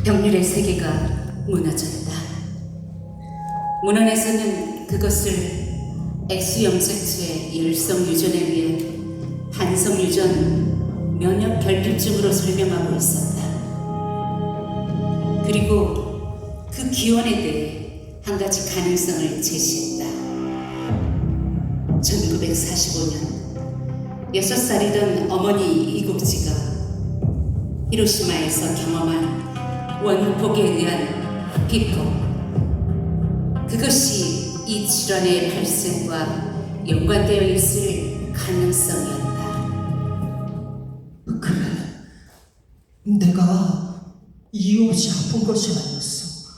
병렬의 세계가 무너졌다. 문헌에서는 그것을 X염색체의 열성 유전에 의한 한성 유전 면역 결핍증으로 설명하고 있었다. 그리고 그 기원에 대해 한 가지 가능성을 제시했다. 1945년 6살이던 어머니 이국지가 히로시마에서 경험한 원폭에 의한 비폭, 그것이 이 질환의 발생과 연관되어 있을 가능성이었다. 그래, 내가 이유 없이 아픈 것이 아니었어.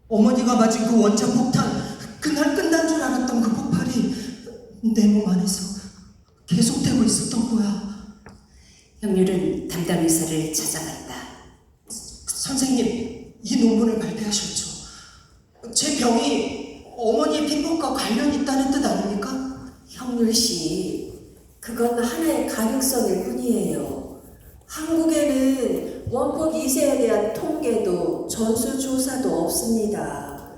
어머니가 맞은 그 원자 폭탄, 그날 끝난 줄 알았던 그 폭발이 내 몸 안에서 계속되고 있었던 거야. 형률은 담당 의사를 찾아갔다. 선생님, 이 논문을 발표하셨죠. 제 병이 어머니의 빈복과 관련이 있다는 뜻 아닙니까? 형률 씨, 그건 하나의 가능성일 뿐이에요. 한국에는 원폭 2세에 대한 통계도 전수조사도 없습니다.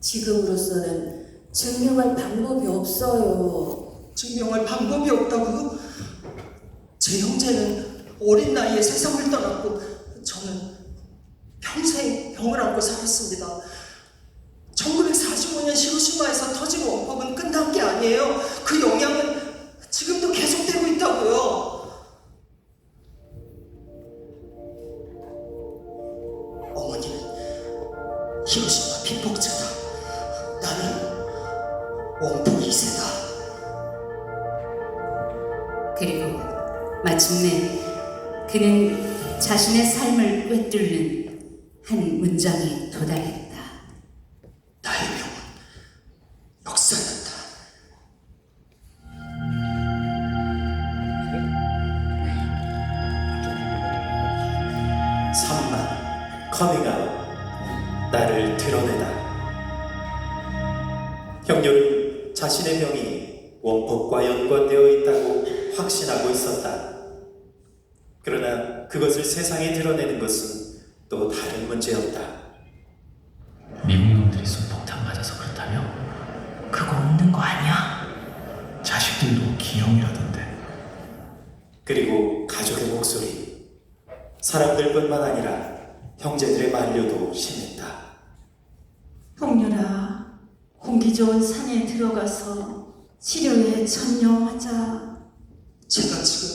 지금으로서는 증명할 방법이 없어요. 증명할 방법이 없다고요? 제 형제는 어린 나이에 세상을 떠났고 저는 평생 병을 안고 살았습니다. 1945년 히로시마에서 터진 원폭은 끝난 게 아니에요. 그 영향은 지금도 계속되고 있다고요. 어머니는 히로시마 빈복자다. 나는 원폭 2세다. 그리고 마침내 그는 자신의 삶을 꿰뚫는 한 문장에 도달했다. 나의 병은 역사였다. 삼만 커밍아웃, 나를 드러내다. 형렬은 자신의 병이 원폭과 연관되어 있다고 확신하고 있었다. 그러나 그것을 세상에 드러내는 것은 또 다른 문제였다. 미국 놈들이 쏜 폭탄 맞아서 그렇다며? 그거 없는 거 아니야? 자식들도 기형이라던데. 그리고 가족의 목소리, 사람들뿐만 아니라 형제들의 만류도 심했다. 형렬아, 공기 좋은 산에 들어가서 치료에 전념하자. 제가 지금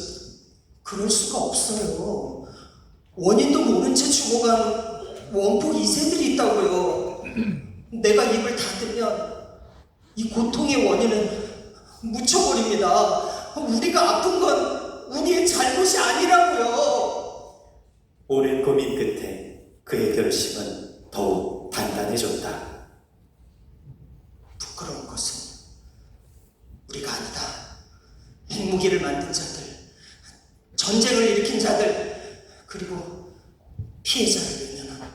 그럴 수가 없어요. 원인도 모른 채 죽어간 원폭 2세들이 있다고요. 내가 입을 닫으면 이 고통의 원인은 묻혀버립니다. 우리가 아픈 건 우리의 잘못이 아니라고요. 오랜 고민 끝에 그의 결심은 더욱 단단해졌다. 부끄러운 것은 우리가 아니다. 핵무기를 만든 자들, 전쟁을 일으킨 자들, 그리고 피해자를 외면한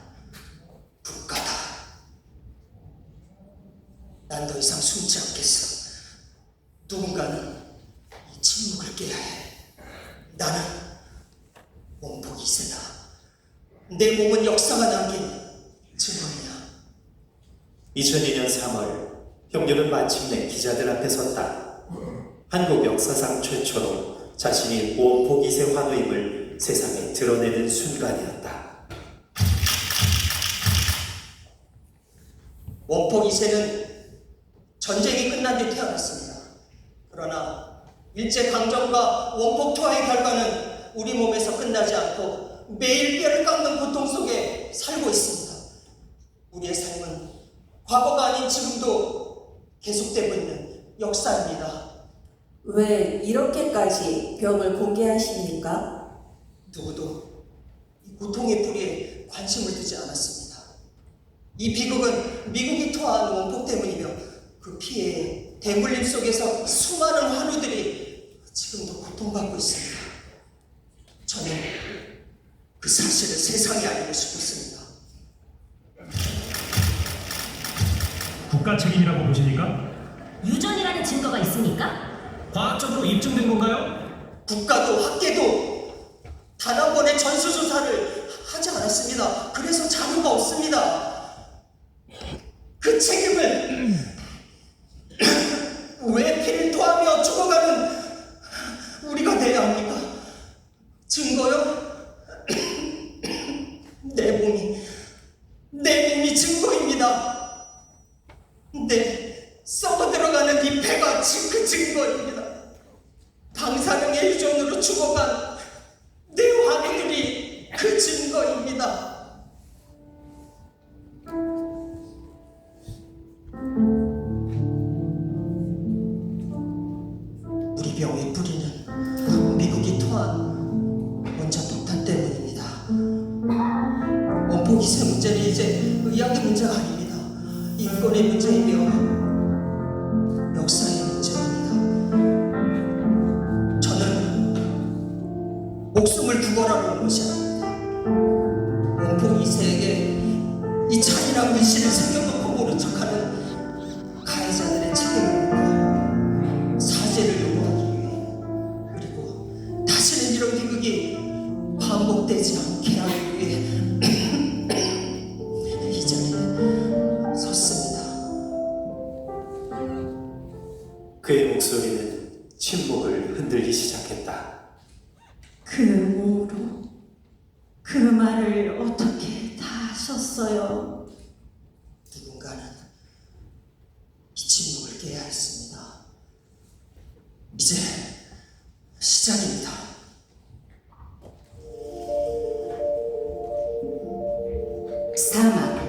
국가다. 난 더 이상 숨지 않겠어. 누군가는 이 침묵을 깨야 해. 나는 원폭 2세다. 내 몸은 역사가 남긴 증언이야. 2002년 3월, 형렬은 마침내 기자들 앞에 섰다. 한국 역사상 최초로 자신이 원폭 2세 환우임을 세상에 드러내는 순간이었다. 원폭 2세는 전쟁이 끝난 뒤 태어났습니다. 그러나 일제강점과 원폭 투하의 결과는 우리 몸에서 끝나지 않고 매일 뼈를 깎는 고통 속에 살고 있습니다. 우리의 삶은 과거가 아닌 지금도 계속되고 있는 역사입니다. 왜 이렇게까지 병을 공개하십니까? 누구도 이 고통의 뿌리에 관심을 두지 않았습니다. 이 비극은 미국이 투하한 원폭 때문이며 그 피해의 대물림 속에서 수많은 환우들이 지금도 고통받고 있습니다. 저는 그 사실을 세상에 알리고 싶었습니다. 국가 책임이라고 보십니까? 유전이라는 증거가 있습니까? 과학적으로 입증된 건가요? 국가도 학계도 단 한 번의 전수조사를 하지 않았습니다. 그래서 자료가 없습니다. 그 책임을 왜 피를 토하며 죽어가는 우리가 내야 합니까? 증거요? 내 몸이 증거입니다. 썩어 들어가는 이 배가 그 증거입니다. 방사능의 유전으로 죽어간 내 환우들이 그 증거입니다. 우리 병의 뿌리는 미국이 토한 원자 폭탄 때문입니다. 원폭 이세 문제는 이제 의학의 문제가 아닙니다. 인권의 문제이며 역사의 문제입니다. 저는 목숨을 구걸하러 온 것이 아닙니다. 원폭 2세에게 이 잔인한 문신을 새겨놓고 모른 척하는 가해자들의 책임을 묻고 사죄를 요구하기 위해, 그리고 다시는 이런 비극이 반복되지 않게 하기 위해 이 자리에 섰습니다. 그의 목소리는 침묵을 흔들기 시작했다. 그 몸으로 그 말을 어떻게 다 하셨어요? 누군가는 이 침묵을 깨야 했습니다. 이제 시작입니다. 사막,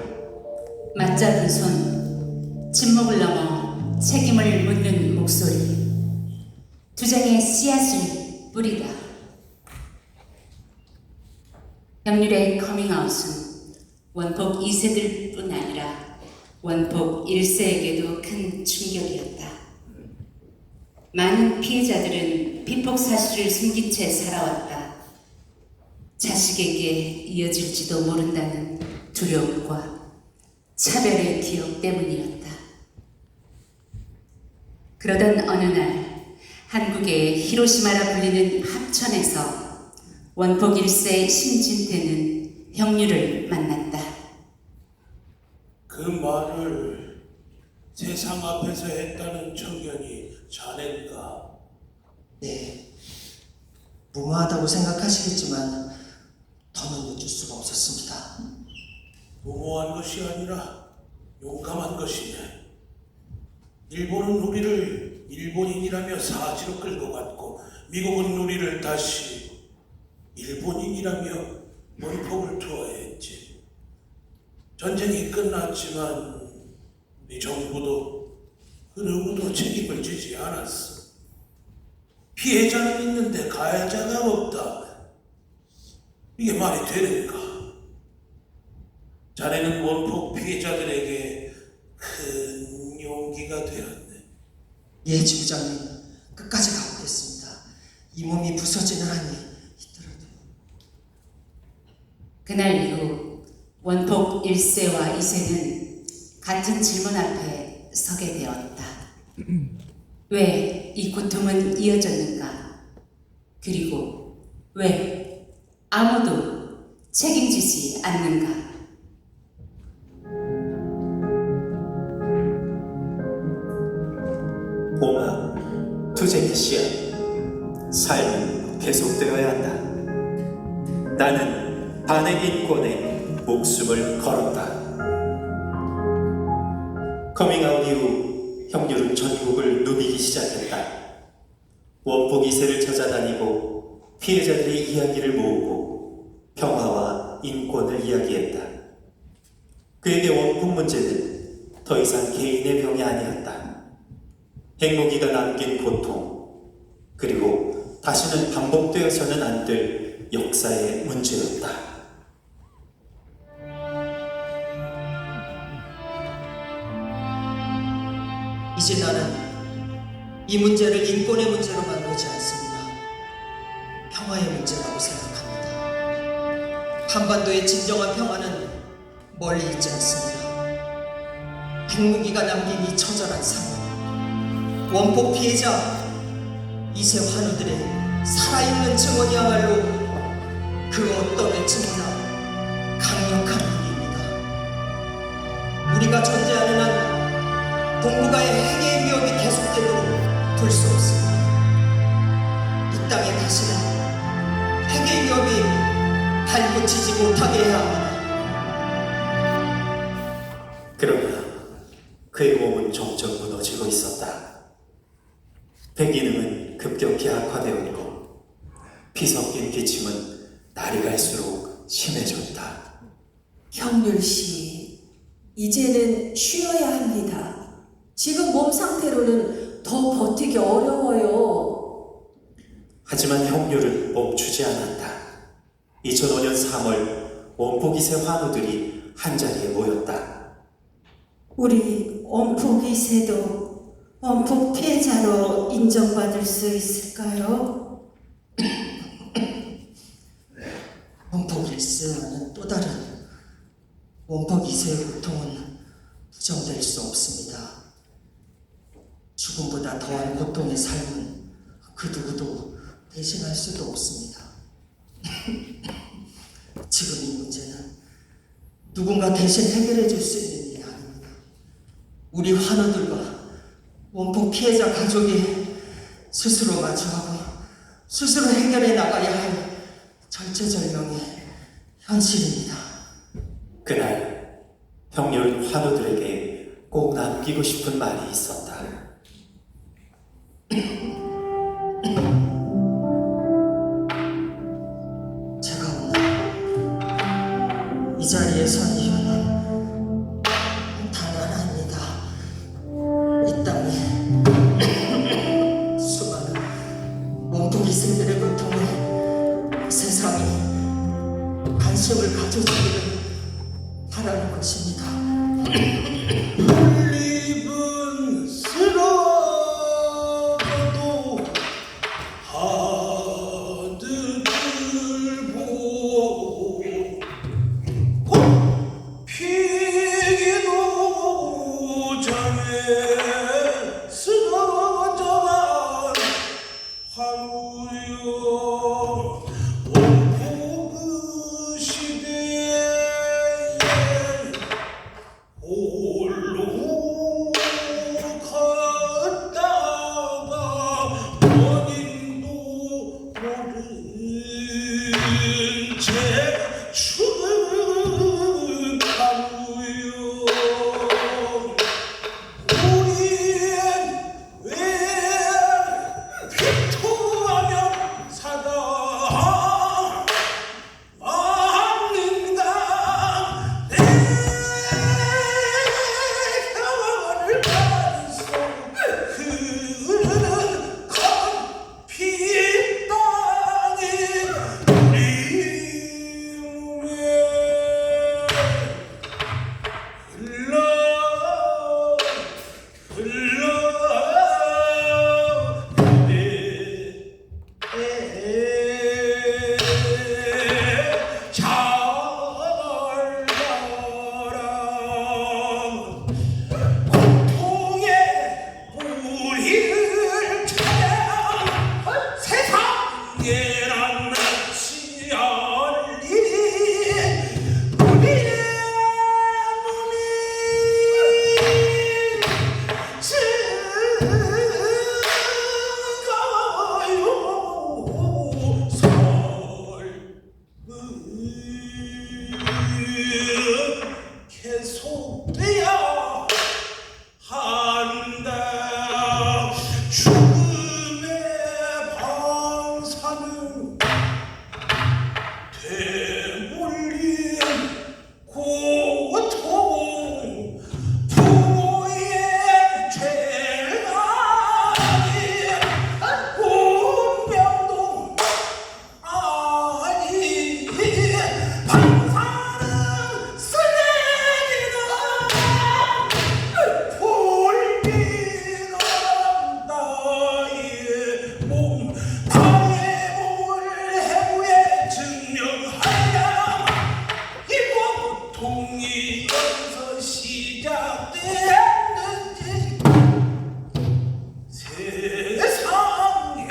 맞잡은 손, 침묵을 넘어 책임을 묻는 목소리, 투쟁의 씨앗을 뿌리다. 형률의 커밍아웃은 원폭 2세들뿐 아니라 원폭 1세에게도 큰 충격이었다. 많은 피해자들은 피폭 사실을 숨긴 채 살아왔다. 자식에게 이어질지도 모른다는 두려움과 차별의 기억 때문이었다. 그러던 어느 날 한국의 히로시마라 불리는 합천에서 원폭 1세 심진태는 형률을 만났다. 그 말을 세상 앞에서 했다는 청년이 자넨가? 네, 무모하다고 생각하시겠지만 더는 묻을 수가 없었습니다. 무모한 것이 아니라 용감한 것이네. 일본은 우리를 일본인이라며 사지로 끌고 갔고, 미국은 우리를 다시 일본인이라며 원폭을 투하했지. 전쟁이 끝났지만 우리 정부도 그 누구도 책임을 지지 않았어. 피해자는 있는데 가해자가 없다. 이게 말이 되는가? 자네는 원폭 피해자들에게 큰 용기가 되었네. 예, 지부장님, 끝까지 가보겠습니다. 이 몸이 부서지는 한이 있더라도. 그날 이후 원폭 1세와 2세는 같은 질문 앞에 서게 되었다. 왜 이 고통은 이어졌는가? 그리고 왜 아무도 책임지지 않는가? 봉합, 투쟁의 씨앗, 삶은 계속되어야 한다. 나는 반의 인권에 목숨을 걸었다. 커밍아웃 이후 형률은 전국을 누비기 시작했다. 원폭 2세를 찾아다니고 피해자들의 이야기를 모으고 평화와 인권을 이야기했다. 그에게 원폭 문제는 더 이상 개인의 병이 아니었다. 핵무기가 남긴 고통, 그리고 다시는 반복되어서는 안 될 역사의 문제였다. 이제 나는 이 문제를 인권의 문제로만 보지 않습니다. 평화의 문제라고 생각합니다. 한반도의 진정한 평화는 멀리 있지 않습니다. 핵무기가 남긴 이 처절한 상황, 원폭 피해자 2세 환우들의 살아있는 증언이야말로 그 어떤 외침보다 강력한 무기입니다. 우리가 존재하는 한 동북아의 핵의 위협이 계속되도록 둘 수 없습니다. 이 땅에 다시는 핵의 위협이 발붙이지 못하게 해야 합니다. 그러나 그의 몸은 점점 무너지고 있었다. 배기능은 급격히 악화되었고 피 섞인 기침은 날이 갈수록 심해졌다. 형률씨, 이제는 쉬어야 합니다. 지금 몸 상태로는 더 버티기 어려워요. 하지만 형률은 멈추지 않았다. 2005년 3월 원포기세 환우들이 한자리에 모였다. 우리 원폭 2세도 원폭 피해자로 인정받을 수 있을까요? 원폭 1세와는 또 다른 원폭 2세의 고통은 부정될 수 없습니다. 죽음보다 더한 고통의 삶은 그 누구도 대신할 수도 없습니다. 지금 이 문제는 누군가 대신 해결해 줄 수 있는 일이 아닙니다. 우리 환우들과 원폭 피해자 가족이 스스로 마주하고 스스로 해결해 나가야 할 절체절명의 현실입니다. 그날 형률은 환우들에게 꼭 남기고 싶은 말이 있었다. 제가 오늘 이 자리에 선 이유는 단 하나입니다. 이 땅에 수많은 원폭 이생들의 고통에 세상이 관심을 가져주기를 바라는 것입니다. 올리븐 쓰러져도 하드들 보고 피기도 전에 쓰러져간 황후여 원포 그 시대에 홀로 갔다가 원인도 모른 채 죽은 하루요. 우리엔 왜 피토하며 사다 막는가. 내 혀를 가리소 흐르는 커피 땅에 우리 몸에 흘러 잘 가라. 고통의 뿌리를 찾아 세상에 낱낱이 열린 우리의 몸이 삶은 계속돼야 한다. 죽음의 방사능 되물린 고통 부모의 죄가 아닌 운명도 아니 방사능 쓰레기다. 불길한 나의 몸 나의 몸을 해부에 증명하야 이 고통이 어디서 시작됐는지 세상에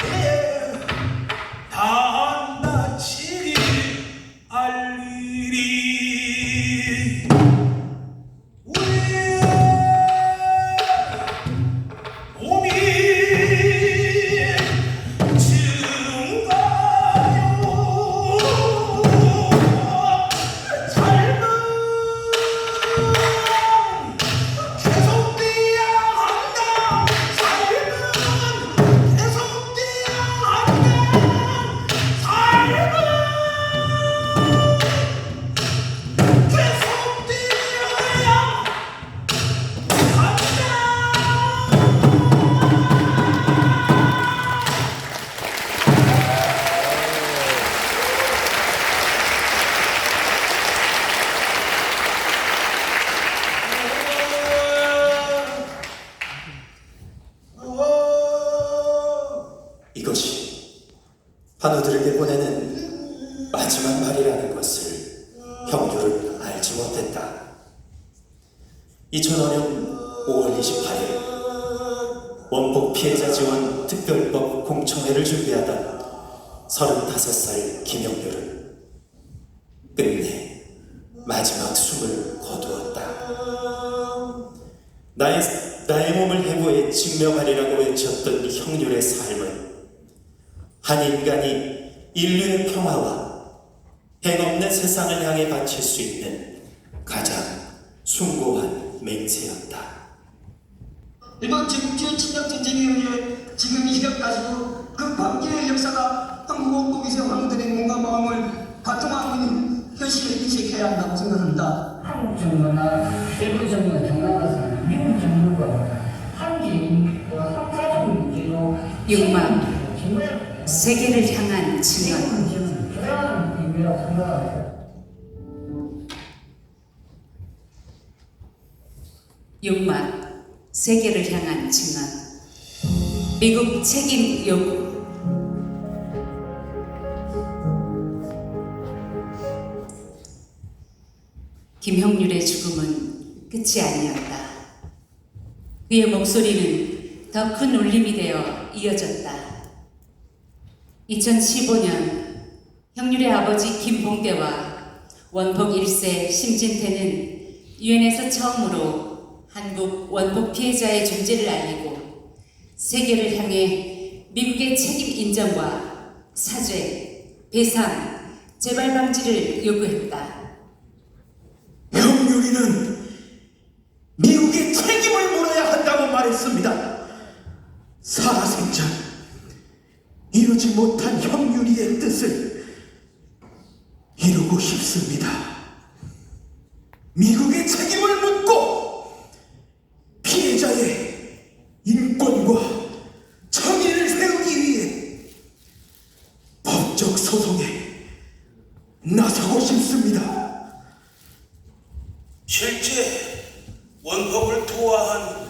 낱낱이 환우들에게 보내는 마지막 말이라는 것을 형률은 알지 못했다. 2005년 5월 28일 원폭 피해자 지원 특별법 공청회를 준비하던 35살 김형률은 끝내 마지막 숨을 거두었다. 나의 몸을 해부에 증명하리라고 외쳤던 형률의 삶은 한 인간이 인류의 평화와 행없는 세상을 향해 바칠 수 있는 가장 숭고한 맹세였다. 일본 제국주의 침략 전쟁에 의해 지금 이 시각까지도 그 광기의 역사가 한국 원폭 2세 황들의 몸과 마음을 가통하고 있는 현실에 인식해야 한다고 생각합니다. 한국 정부나 일부 정부가 동남아서는 미국 정부가 한국과 학사적 문제로 욕망, 세계를 향한 증언. 중요한 의미라고 생각합니다. 욕망, 세계를 향한 증언. 미국 책임 요구. 김형률의 죽음은 끝이 아니었다. 그의 목소리는 더 큰 울림이 되어 이어졌다. 2015년 형률의 아버지 김봉대와 원폭 1세 심진태는 유엔에서 처음으로 한국 원폭 피해자의 존재를 알리고 세계를 향해 미국의 책임 인정과 사죄, 배상, 재발 방지를 요구했다. 형률이는 미국의 책임을 물어야 한다고 말했습니다. 살아생전 이루지 못한 형률이의 뜻을 이루고 싶습니다. 미국의 책임을 묻고 피해자의 인권과 정의를 세우기 위해 법적 소송에 나서고 싶습니다. 실제 원폭을 투하한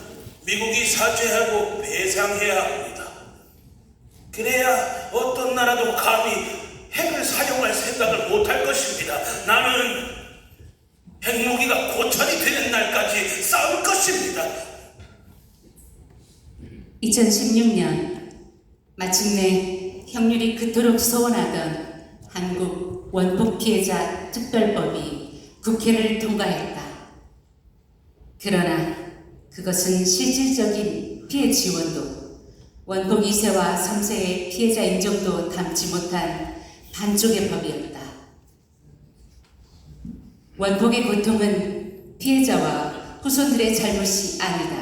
미국이 사죄하고 배상해야 합니다. 그래야 어떤 나라도 감히 핵을 사용할 생각을 못할 것입니다. 나는 핵무기가 고철이 되는 날까지 싸울 것입니다. 2016년 마침내 형률이 그토록 소원하던 한국 원폭 피해자 특별법이 국회를 통과했다. 그러나 그것은 실질적인 피해 지원도 원폭 2세와 3세의 피해자 인정도 담지 못한 반쪽의 법이었다. 원폭의 고통은 피해자와 후손들의 잘못이 아니다.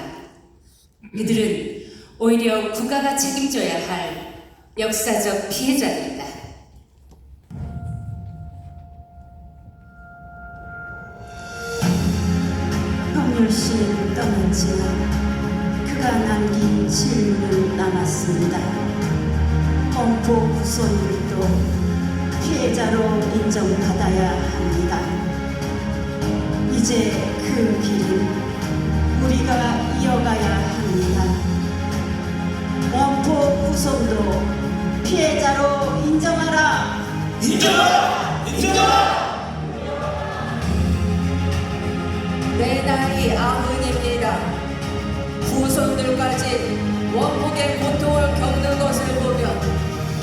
그들은 오히려 국가가 책임져야 할 역사적 피해자들이다. 형률 씨는 떠났지만 그가 남긴 질문은 남았습니다. 원폭 후손들도 피해자로 인정받아야 합니다. 이제 그 길은 우리가 이어가야 합니다. 원폭 후손도 피해자로 인정하라! 인정하라! 인정하라! 내 나이 90입니다. 후손들까지 원폭의 고통을 겪는 것을 보면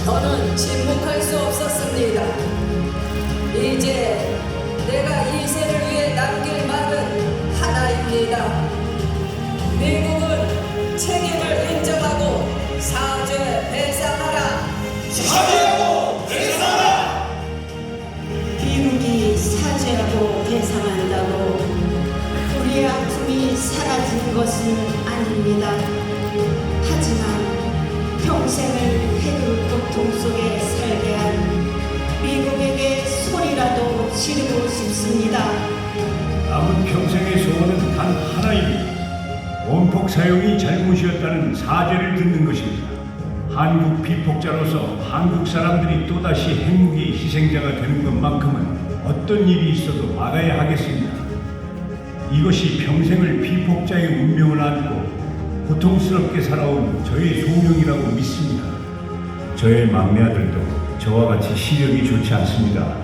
더는 침묵할 수 없었습니다. 이제 내가 이 세를 위해 남길 말은 하나입니다. 미국은 책임을 인정하고 사죄 배상하라. 사죄하고 배상하라! 미국이 사죄하고 배상한다고 우리의 아픔이 사라진 것은 아닙니다. 하지만 평생을 핵의 고통 속에 살게 한 미국에게 소리라도 지르고 싶습니다. 남은 평생의 소원은 단 하나입니다. 원폭 사용이 잘못이었다는 사죄를 듣는 것입니다. 한국 피폭자로서 한국 사람들이 또다시 핵무기 희생자가 되는 것만큼은 어떤 일이 있어도 막아야 하겠습니다. 이것이 평생을 피폭자의 운명을 안고 고통스럽게 살아온 저의 소명이라고 믿습니다. 저의 막내 아들도 저와 같이 시력이 좋지 않습니다.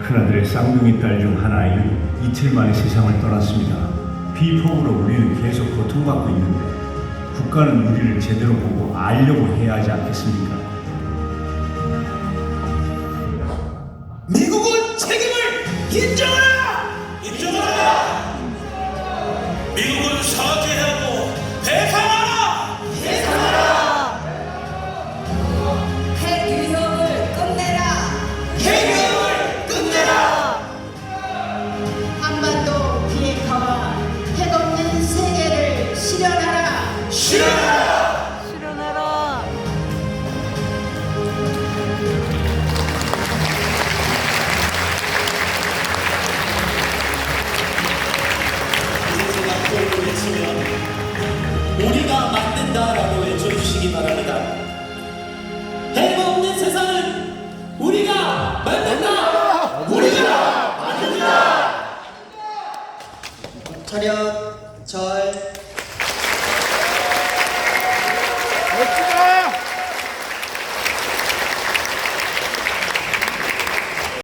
큰아들의 쌍둥이 딸 중 하나인 이틀 만에 세상을 떠났습니다. 비폭으로 우리는 계속 고통받고 있는데 국가는 우리를 제대로 보고 알려고 해야 하지 않겠습니까? 미국은 책임을 인정하라! 인정하라! 미국은 사죄하고 배상하라! 배상하라! 핵유형을 끝내라. 해경을 끝내라! 한반도 비핵화와 핵없는 세계를 실현하라. 실현하라! 실현하라. 우리가 골을 외치면 우리가 만든다라고 외쳐주시기 바랍니다. 핵 없는 세상은 우리가 만든다! 우리가 만든다! 차렷, 절,